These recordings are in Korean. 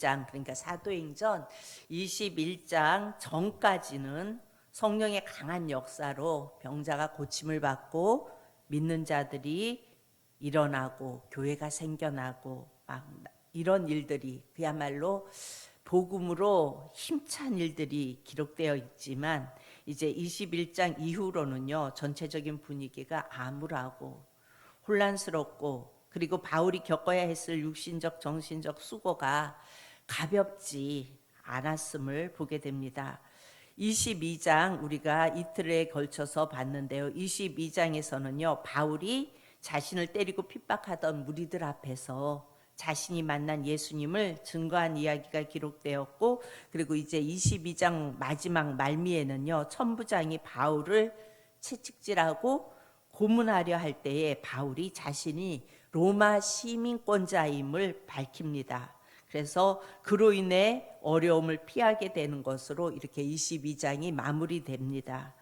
21장, 그러니까 사도행전 21장 전까지는 성령의 강한 역사로 병자가 고침을 받고 믿는 자들이 일어나고 교회가 생겨나고 막 이런 일들이 그야말로 복음으로 힘찬 일들이 기록되어 있지만, 이제 21장 이후로는요 전체적인 분위기가 암울하고 혼란스럽고, 그리고 바울이 겪어야 했을 육신적 정신적 수고가 가볍지 않았음을 보게 됩니다. 22장 우리가 이틀에 걸쳐서 봤는데요, 22장에서는요 바울이 자신을 때리고 핍박하던 무리들 앞에서 자신이 만난 예수님을 증거한 이야기가 기록되었고, 그리고 이제 22장 마지막 말미에는요 천부장이 바울을 채찍질하고 고문하려 할 때에 바울이 자신이 로마 시민권자임을 밝힙니다. 그래서 그로 인해 어려움을 피하게 되는 것으로 이렇게 22장이 마무리됩니다.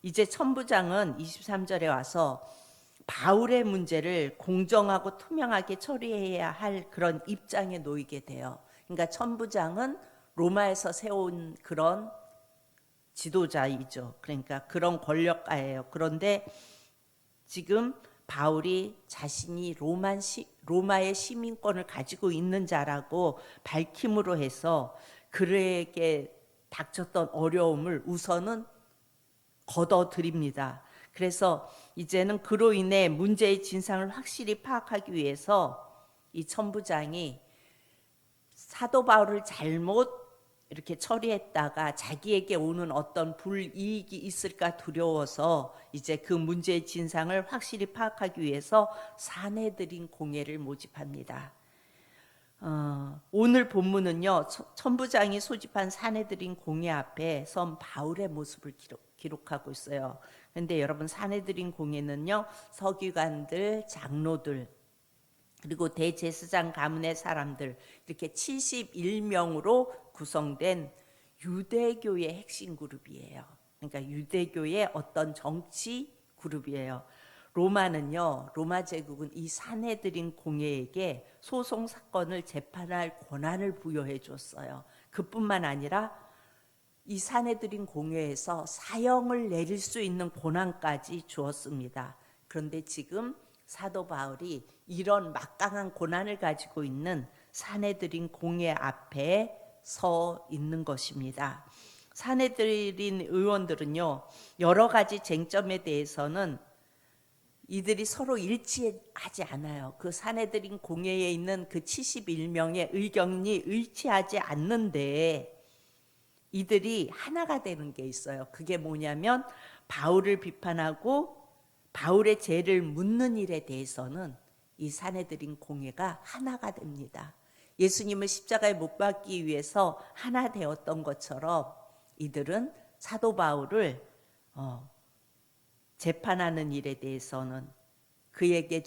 이제 천부장은 23절에 와서 바울의 문제를 공정하고 투명하게 처리해야 할 그런 입장에 놓이게 돼요. 그러니까 천부장은 로마에서 세운 그런 지도자이죠. 그러니까 그런 권력가예요. 그런데 지금 바울이 자신이 로마의 시민권을 가지고 있는 자라고 밝힘으로 해서 그에게 닥쳤던 어려움을 우선은 걷어들입니다. 그래서 이제는 그로 인해 문제의 진상을 확실히 파악하기 위해서 이 천부장이 사도 바울을 잘못 이렇게 처리했다가 자기에게 오는 어떤 불이익이 있을까 두려워서 이제 그 문제의 진상을 확실히 파악하기 위해서 사내들인 공회를 모집합니다. 오늘 본문은요 천부장이 소집한 사내들인 공회 앞에 선 바울의 모습을 기록하고 있어요. 그런데 여러분, 사내들인 공회는요 서기관들, 장로들, 그리고 대제사장 가문의 사람들, 이렇게 71명으로 구성된 유대교의 핵심 그룹이에요. 그러니까 유대교의 어떤 정치 그룹이에요. 로마는요, 로마 제국은 이 사내들인 공회에게 소송 사건을 재판할 권한을 부여해 줬어요. 그뿐만 아니라 이 사내들인 공회에서 사형을 내릴 수 있는 권한까지 주었습니다. 그런데 지금 사도 바울이 이런 막강한 권한을 가지고 있는 사내들인 공회 앞에 서 있는 것입니다. 사내들인 의원들은요 여러 가지 쟁점에 대해서는 이들이 서로 일치하지 않아요. 그 사내들인 공회에 있는 그 71명의 의견이 일치하지 않는데 이들이 하나가 되는 게 있어요. 그게 뭐냐면 바울을 비판하고 바울의 죄를 묻는 일에 대해서는 이 사내들인 공회가 하나가 됩니다. 예수님을 십자가에 못 박기 위해서 하나 되었던 것처럼 이들은 사도 바울을 재판하는 일에 대해서는, 그에게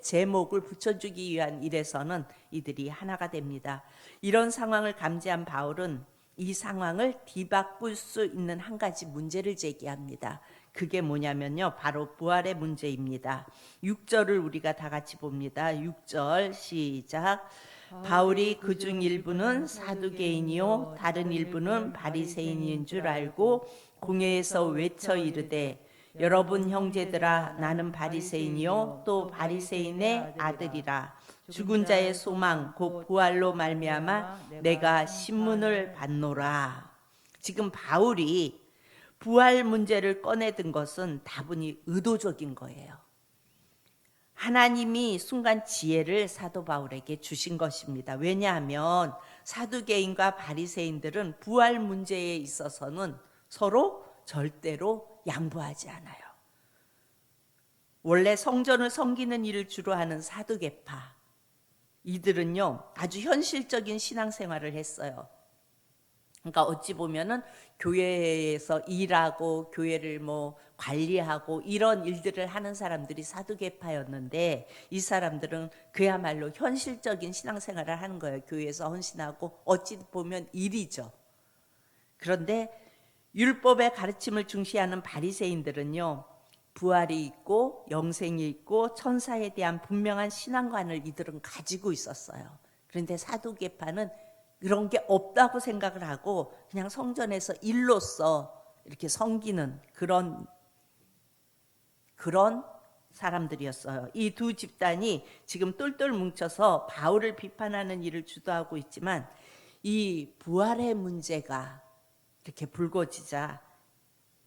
제목을 붙여주기 위한 일에서는 이들이 하나가 됩니다. 이런 상황을 감지한 바울은 이 상황을 뒤바꿀 수 있는 한 가지 문제를 제기합니다. 그게 뭐냐면요 바로 부활의 문제입니다. 6절을 우리가 다 같이 봅니다. 6절 시작. 바울이 그중 일부는 사두개인이요 다른 일부는 바리새인인 줄 알고 공회에서 외쳐 이르되, 여러분 형제들아, 나는 바리새인이요 또 바리새인의 아들이라. 죽은 자의 소망 곧 부활로 말미암아 내가 신문을 받노라. 지금 바울이 부활 문제를 꺼내든 것은 다분히 의도적인 거예요. 하나님이 순간 지혜를 사도 바울에게 주신 것입니다. 왜냐하면 사두개인과 바리새인들은 부활 문제에 있어서는 서로 절대로 양보하지 않아요. 원래 성전을 섬기는 일을 주로 하는 사두개파, 이들은요 아주 현실적인 신앙생활을 했어요. 그러니까 어찌 보면은 교회에서 일하고 교회를 관리하고 이런 일들을 하는 사람들이 사두개파였는데, 이 사람들은 그야말로 현실적인 신앙생활을 하는 거예요. 교회에서 헌신하고 어찌 보면 일이죠. 그런데 율법의 가르침을 중시하는 바리새인들은요 부활이 있고 영생이 있고 천사에 대한 분명한 신앙관을 이들은 가지고 있었어요. 그런데 사두개파는 그런 게 없다고 생각을 하고 그냥 성전에서 일로서 이렇게 섬기는 그런 사람들이었어요. 이 두 집단이 지금 똘똘 뭉쳐서 바울을 비판하는 일을 주도하고 있지만 이 부활의 문제가 이렇게 불거지자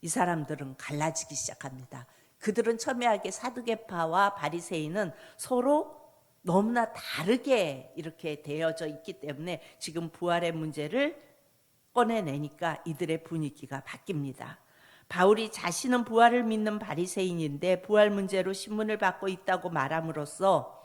이 사람들은 갈라지기 시작합니다. 그들은 첨예하게 사두개파와 바리새인은 서로 너무나 다르게 이렇게 되어져 있기 때문에 지금 부활의 문제를 꺼내내니까 이들의 분위기가 바뀝니다. 바울이 자신은 부활을 믿는 바리새인인데 부활 문제로 신문을 받고 있다고 말함으로써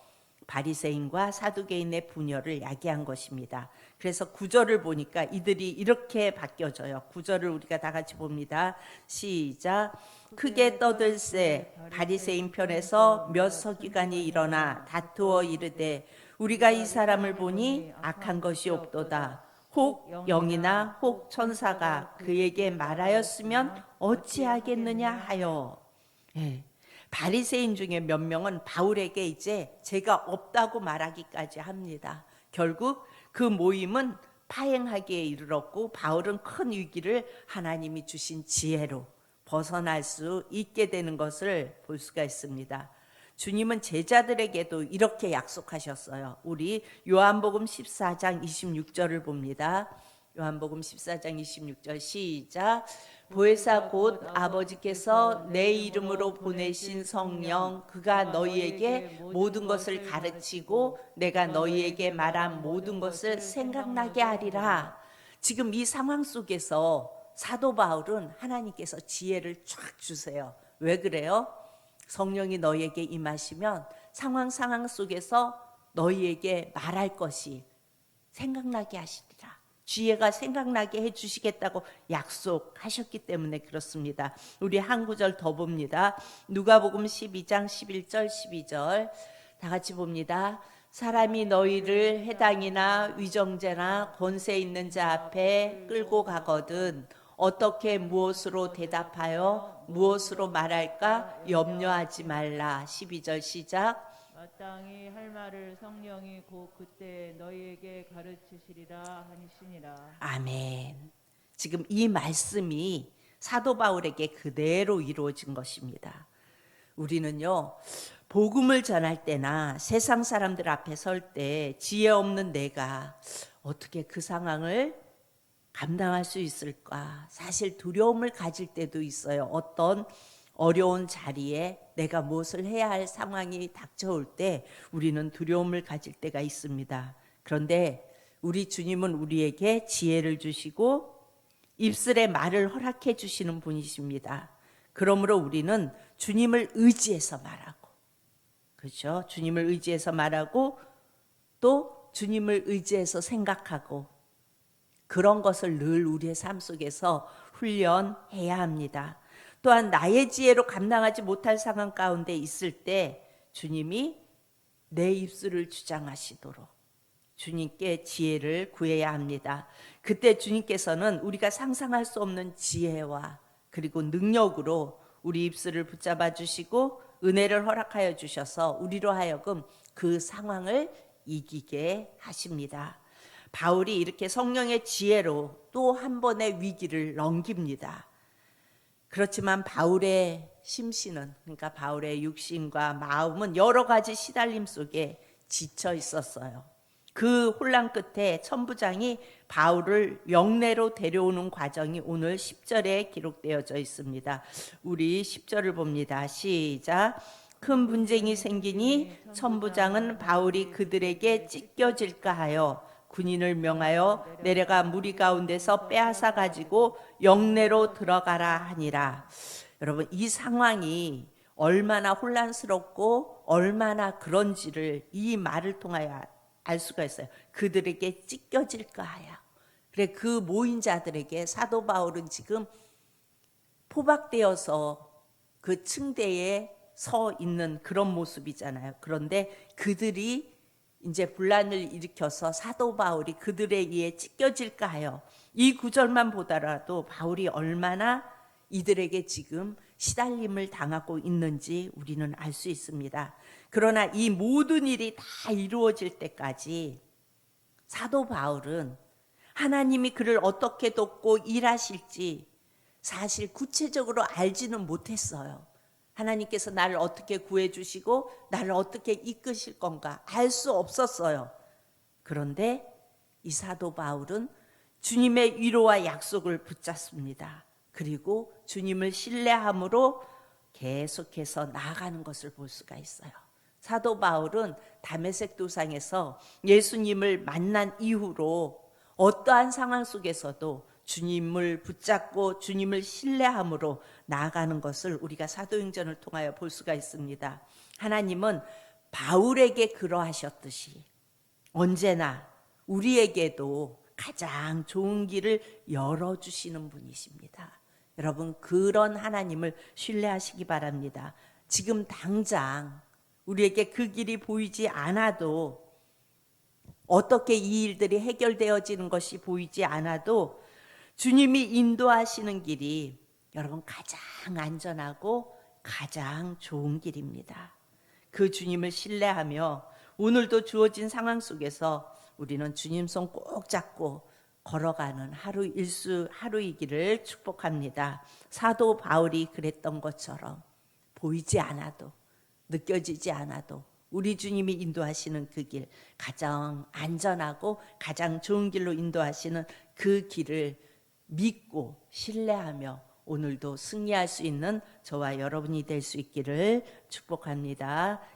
바리새인과 사두개인의 분열을 야기한 것입니다. 그래서 구절을 보니까 이들이 이렇게 바뀌어져요. 구절을 우리가 다 같이 봅니다. 시작. 크게 떠들세 바리새인 편에서 몇 서기관이 일어나 다투어 이르되 우리가 이 사람을 보니 악한 것이 없도다. 혹 영이나 혹 천사가 그에게 말하였으면 어찌하겠느냐 하여. 예. 바리새인 중에 몇 명은 바울에게 이제 죄가 없다고 말하기까지 합니다. 결국 그 모임은 파행하기에 이르렀고 바울은 큰 위기를 하나님이 주신 지혜로 벗어날 수 있게 되는 것을 볼 수가 있습니다. 주님은 제자들에게도 이렇게 약속하셨어요. 우리 요한복음 14장 26절을 봅니다. 요한복음 14장 26절 시작. 보혜사 곧 아버지께서 내 이름으로 보내신 성령 그가 너희에게 모든 것을 가르치고 내가 너희에게 말한 모든 것을 생각나게 하리라. 지금 이 상황 속에서 사도 바울은 하나님께서 지혜를 쫙 주세요. 왜 그래요? 성령이 너희에게 임하시면 상황 속에서 너희에게 말할 것이 생각나게 하시리라. 지혜가 생각나게 해주시겠다고 약속하셨기 때문에 그렇습니다. 우리 한 구절 더 봅니다. 누가복음 12장 11절 12절 다 같이 봅니다. 사람이 너희를 해당이나 위정죄나 권세 있는 자 앞에 끌고 가거든 어떻게 무엇으로 대답하여 무엇으로 말할까 염려하지 말라. 12절 시작. 마땅히 할 말을 성령이 곧 그때 너희에게 가르치시리라 하시니라. 아멘. 지금 이 말씀이 사도 바울에게 그대로 이루어진 것입니다. 우리는요, 복음을 전할 때나 세상 사람들 앞에 설 때 지혜 없는 내가 어떻게 그 상황을 감당할 수 있을까? 사실 두려움을 가질 때도 있어요. 어떤 어려운 자리에 내가 무엇을 해야 할 상황이 닥쳐올 때 우리는 두려움을 가질 때가 있습니다. 그런데 우리 주님은 우리에게 지혜를 주시고 입술에 말을 허락해 주시는 분이십니다. 그러므로 우리는 주님을 의지해서 말하고, 그렇죠? 주님을 의지해서 말하고 또 주님을 의지해서 생각하고 그런 것을 늘 우리의 삶 속에서 훈련해야 합니다. 또한 나의 지혜로 감당하지 못할 상황 가운데 있을 때 주님이 내 입술을 주장하시도록 주님께 지혜를 구해야 합니다. 그때 주님께서는 우리가 상상할 수 없는 지혜와 그리고 능력으로 우리 입술을 붙잡아 주시고 은혜를 허락하여 주셔서 우리로 하여금 그 상황을 이기게 하십니다. 바울이 이렇게 성령의 지혜로 또 한 번의 위기를 넘깁니다. 그렇지만 바울의 심신은, 그러니까 바울의 육신과 마음은 여러 가지 시달림 속에 지쳐 있었어요. 그 혼란 끝에 천부장이 바울을 영내로 데려오는 과정이 오늘 10절에 기록되어져 있습니다. 우리 10절을 봅니다. 시작. 큰 분쟁이 생기니 천부장은 바울이 그들에게 찢겨질까 하여 군인을 명하여 내려가 무리 가운데서 빼앗아 가지고 영내로 들어가라 하니라. 여러분, 이 상황이 얼마나 혼란스럽고 얼마나 그런지를 이 말을 통하여 알 수가 있어요. 그들에게 찢겨질까 하여. 그래, 그 모인 자들에게 사도 바울은 지금 포박되어서 그 층대에 서 있는 그런 모습이잖아요. 그런데 그들이 이제 분란을 일으켜서 사도 바울이 그들에 의해 찢겨질까 하여, 이 구절만 보더라도 바울이 얼마나 이들에게 지금 시달림을 당하고 있는지 우리는 알 수 있습니다. 그러나 이 모든 일이 다 이루어질 때까지 사도 바울은 하나님이 그를 어떻게 돕고 일하실지 사실 구체적으로 알지는 못했어요. 하나님께서 나를 어떻게 구해주시고 나를 어떻게 이끄실 건가 알 수 없었어요. 그런데 이 사도 바울은 주님의 위로와 약속을 붙잡습니다. 그리고 주님을 신뢰함으로 계속해서 나아가는 것을 볼 수가 있어요. 사도 바울은 다메섹 도상에서 예수님을 만난 이후로 어떠한 상황 속에서도 주님을 붙잡고 주님을 신뢰함으로 나아가는 것을 우리가 사도행전을 통하여 볼 수가 있습니다. 하나님은 바울에게 그러하셨듯이 언제나 우리에게도 가장 좋은 길을 열어주시는 분이십니다. 여러분, 그런 하나님을 신뢰하시기 바랍니다. 지금 당장 우리에게 그 길이 보이지 않아도, 어떻게 이 일들이 해결되어지는 것이 보이지 않아도 주님이 인도하시는 길이 여러분 가장 안전하고 가장 좋은 길입니다. 그 주님을 신뢰하며 오늘도 주어진 상황 속에서 우리는 주님 손 꼭 잡고 걸어가는 하루이기를 축복합니다. 사도 바울이 그랬던 것처럼 보이지 않아도, 느껴지지 않아도 우리 주님이 인도하시는 그 길, 가장 안전하고 가장 좋은 길로 인도하시는 그 길을 믿고 신뢰하며 오늘도 승리할 수 있는 저와 여러분이 될 수 있기를 축복합니다.